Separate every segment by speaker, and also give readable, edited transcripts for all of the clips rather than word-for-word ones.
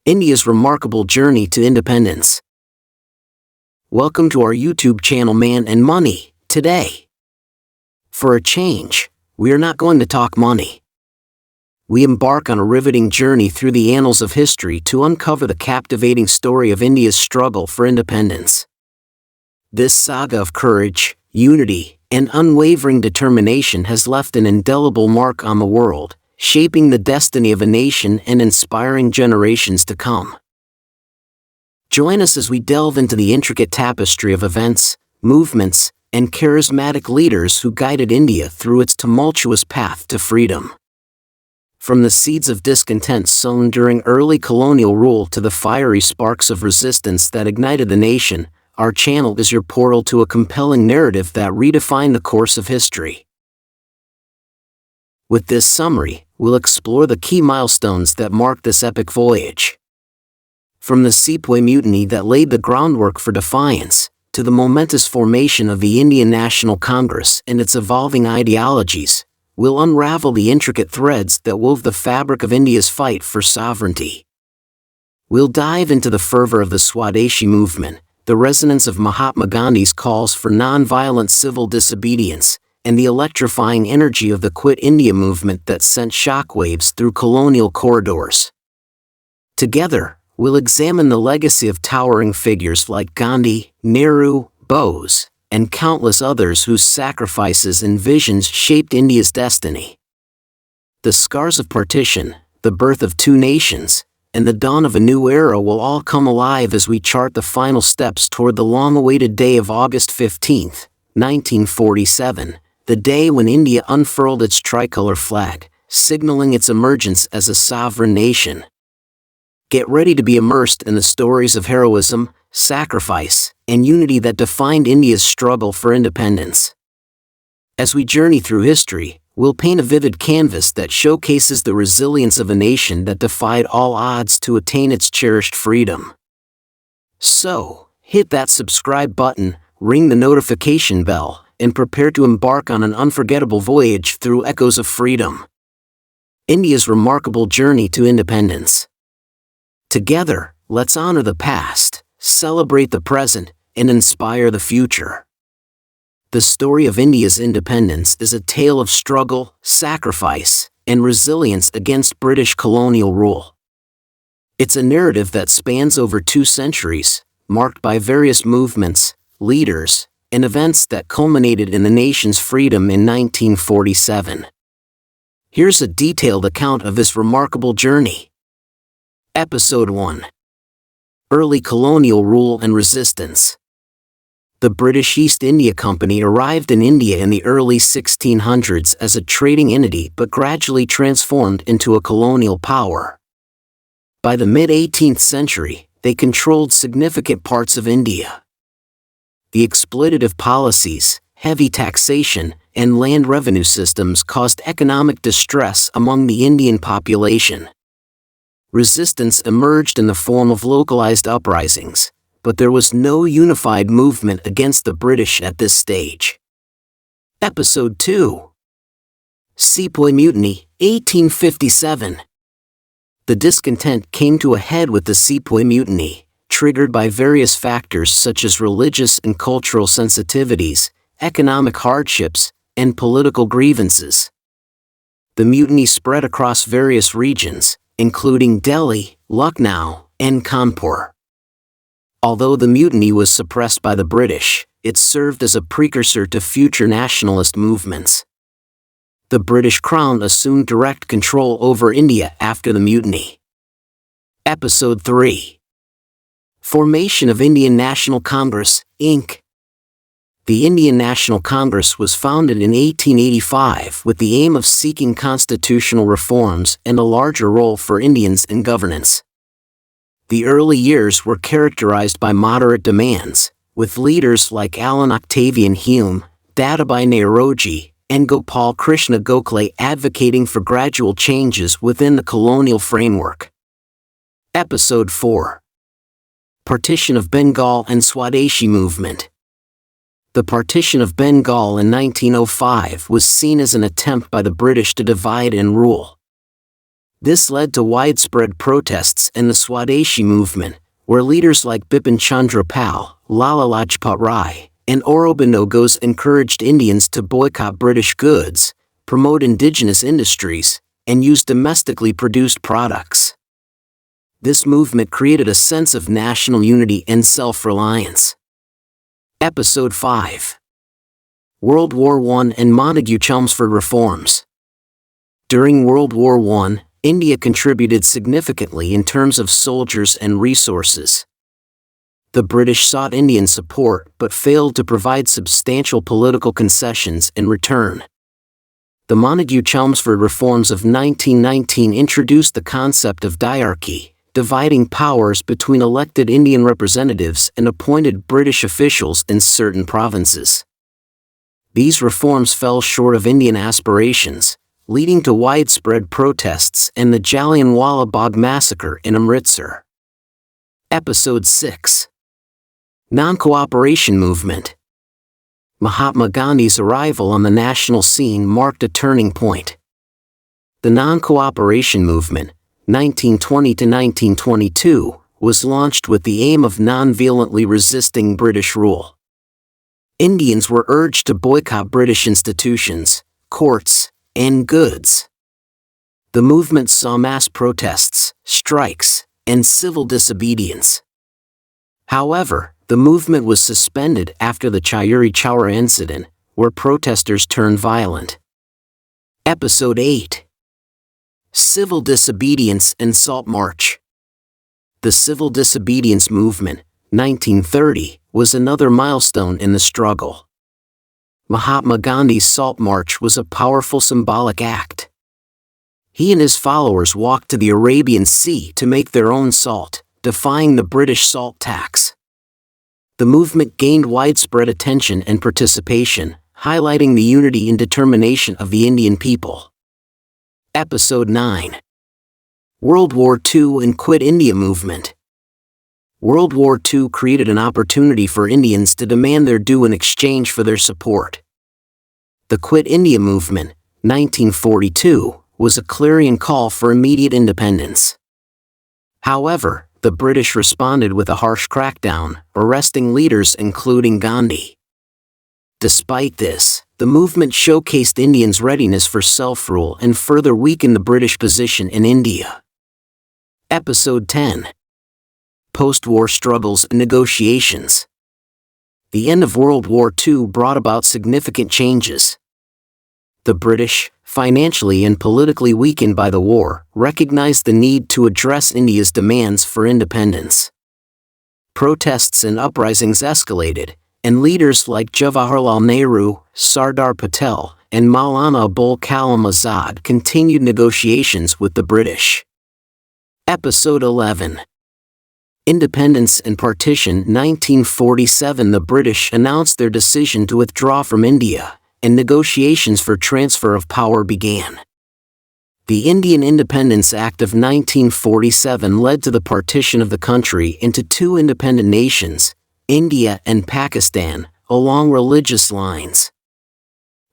Speaker 1: India's remarkable journey to independence. Welcome to our YouTube channel Man and Money. Today, for a change, we are not going to talk money. We embark on a riveting journey through the annals of history to uncover the captivating story of India's struggle for independence. This saga of courage, unity, and unwavering determination has left an indelible mark on the world, shaping the destiny of a nation and inspiring generations to come. Join us as we delve into the intricate tapestry of events, movements, and charismatic leaders who guided India through its tumultuous path to freedom. From the seeds of discontent sown during early colonial rule to the fiery sparks of resistance that ignited the nation, our channel is your portal to a compelling narrative that redefined the course of history. With this summary, we'll explore the key milestones that marked this epic voyage. From the Sepoy Mutiny that laid the groundwork for defiance, to the momentous formation of the Indian National Congress and its evolving ideologies, we'll unravel the intricate threads that wove the fabric of India's fight for sovereignty. We'll dive into the fervor of the Swadeshi movement, the resonance of Mahatma Gandhi's calls for non-violent civil disobedience, and the electrifying energy of the Quit India movement that sent shockwaves through colonial corridors. Together, we'll examine the legacy of towering figures like Gandhi, Nehru, Bose, and countless others whose sacrifices and visions shaped India's destiny. The scars of partition, the birth of two nations, and the dawn of a new era will all come alive as we chart the final steps toward the long-awaited day of August 15, 1947, the day when India unfurled its tricolor flag, signaling its emergence as a sovereign nation. Get ready to be immersed in the stories of heroism, sacrifice, and unity that defined India's struggle for independence. As we journey through history, we'll paint a vivid canvas that showcases the resilience of a nation that defied all odds to attain its cherished freedom. So, hit that subscribe button, ring the notification bell, and prepare to embark on an unforgettable voyage through echoes of freedom. India's remarkable journey to independence. Together, let's honor the past, celebrate the present, and inspire the future. The story of India's independence is a tale of struggle, sacrifice, and resilience against British colonial rule. It's a narrative that spans over 2 centuries, marked by various movements, leaders, and events that culminated in the nation's freedom in 1947. Here's a detailed account of this remarkable journey. Episode 1. Early colonial rule and resistance. The British East India Company arrived in India in the early 1600s as a trading entity but gradually transformed into a colonial power. By the mid-18th century, they controlled significant parts of India. The exploitative policies, heavy taxation, and land revenue systems caused economic distress among the Indian population. Resistance emerged in the form of localized uprisings, but there was no unified movement against the British at this stage. Episode 2. Sepoy Mutiny, 1857. The discontent came to a head with the Sepoy Mutiny, triggered by various factors such as religious and cultural sensitivities, economic hardships, and political grievances. The mutiny spread across various regions, including Delhi, Lucknow, and Kanpur. Although the mutiny was suppressed by the British, it served as a precursor to future nationalist movements. The British Crown assumed direct control over India after the mutiny. Episode 3. Formation of Indian National Congress, Inc. The Indian National Congress was founded in 1885 with the aim of seeking constitutional reforms and a larger role for Indians in governance. The early years were characterized by moderate demands, with leaders like Alan Octavian Hume, Dadabhai Naoroji, and Gopal Krishna Gokhale advocating for gradual changes within the colonial framework. Episode 4. Partition of Bengal and Swadeshi movement. The partition of Bengal in 1905 was seen as an attempt by the British to divide and rule. This led to widespread protests and the Swadeshi movement, where leaders like Bipin Chandra Pal, Lala Lajpat Rai, and Aurobindo Ghosh encouraged Indians to boycott British goods, promote indigenous industries, and use domestically produced products. This movement created a sense of national unity and self-reliance. Episode 5. World War I and Montagu-Chelmsford Reforms. During World War I, India contributed significantly in terms of soldiers and resources. The British sought Indian support but failed to provide substantial political concessions in return. The Montagu-Chelmsford Reforms of 1919 introduced the concept of diarchy, dividing powers between elected Indian representatives and appointed British officials in certain provinces. These reforms fell short of Indian aspirations, leading to widespread protests and the Jallianwala Bagh massacre in Amritsar. Episode 6. Non-cooperation movement. Mahatma Gandhi's arrival on the national scene marked a turning point. The non-cooperation movement, 1920 to 1922, was launched with the aim of non-violently resisting British rule. Indians were urged to boycott British institutions, courts, and goods. The movement saw mass protests, strikes, and civil disobedience. However, the movement was suspended after the Chauri Chaura incident, where protesters turned violent. Episode 8. Civil Disobedience and Salt March. The Civil Disobedience Movement, 1930, was another milestone in the struggle. Mahatma Gandhi's Salt March was a powerful symbolic act. He and his followers walked to the Arabian Sea to make their own salt, defying the British salt tax. The movement gained widespread attention and participation, highlighting the unity and determination of the Indian people. Episode 9. World War II and Quit India Movement. World War II created an opportunity for Indians to demand their due in exchange for their support. The Quit India Movement, 1942, was a clarion call for immediate independence. However, the British responded with a harsh crackdown, arresting leaders including Gandhi. Despite this, the movement showcased Indians' readiness for self-rule and further weakened the British position in India. Episode 10. Post-war struggles and negotiations. The end of World War II brought about significant changes. The British, financially and politically weakened by the war, recognized the need to address India's demands for independence. Protests and uprisings escalated, and leaders like Jawaharlal Nehru, Sardar Patel, and Maulana Abul Kalam Azad continued negotiations with the British. Episode 11. Independence and Partition. 1947. The British announced their decision to withdraw from India, and negotiations for transfer of power began. The Indian Independence Act of 1947 led to the partition of the country into two independent nations, India and Pakistan, along religious lines.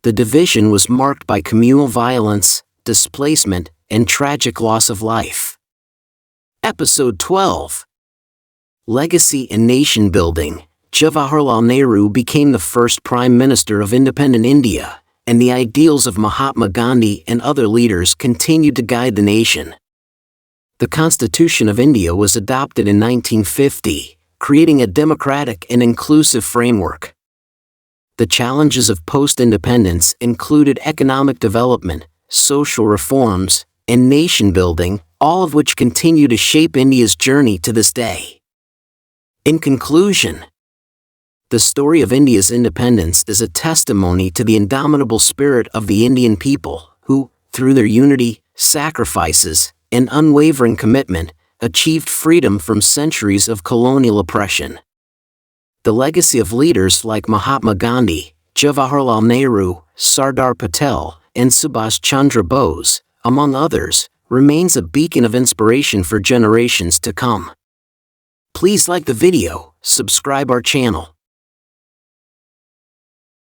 Speaker 1: The division was marked by communal violence, displacement, and tragic loss of life. Episode 12. Legacy and Nation Building. Jawaharlal Nehru became the first Prime Minister of independent India, and the ideals of Mahatma Gandhi and other leaders continued to guide the nation. The Constitution of India was adopted in 1950, creating a democratic and inclusive framework. The challenges of post-independence included economic development, social reforms, and nation building, all of which continue to shape India's journey to this day. In conclusion, the story of India's independence is a testimony to the indomitable spirit of the Indian people, who, through their unity, sacrifices, and unwavering commitment, achieved freedom from centuries of colonial oppression. The legacy of leaders like Mahatma Gandhi, Jawaharlal Nehru, Sardar Patel, and Subhash Chandra Bose, among others, remains a beacon of inspiration for generations to come. Please like the video, subscribe our channel,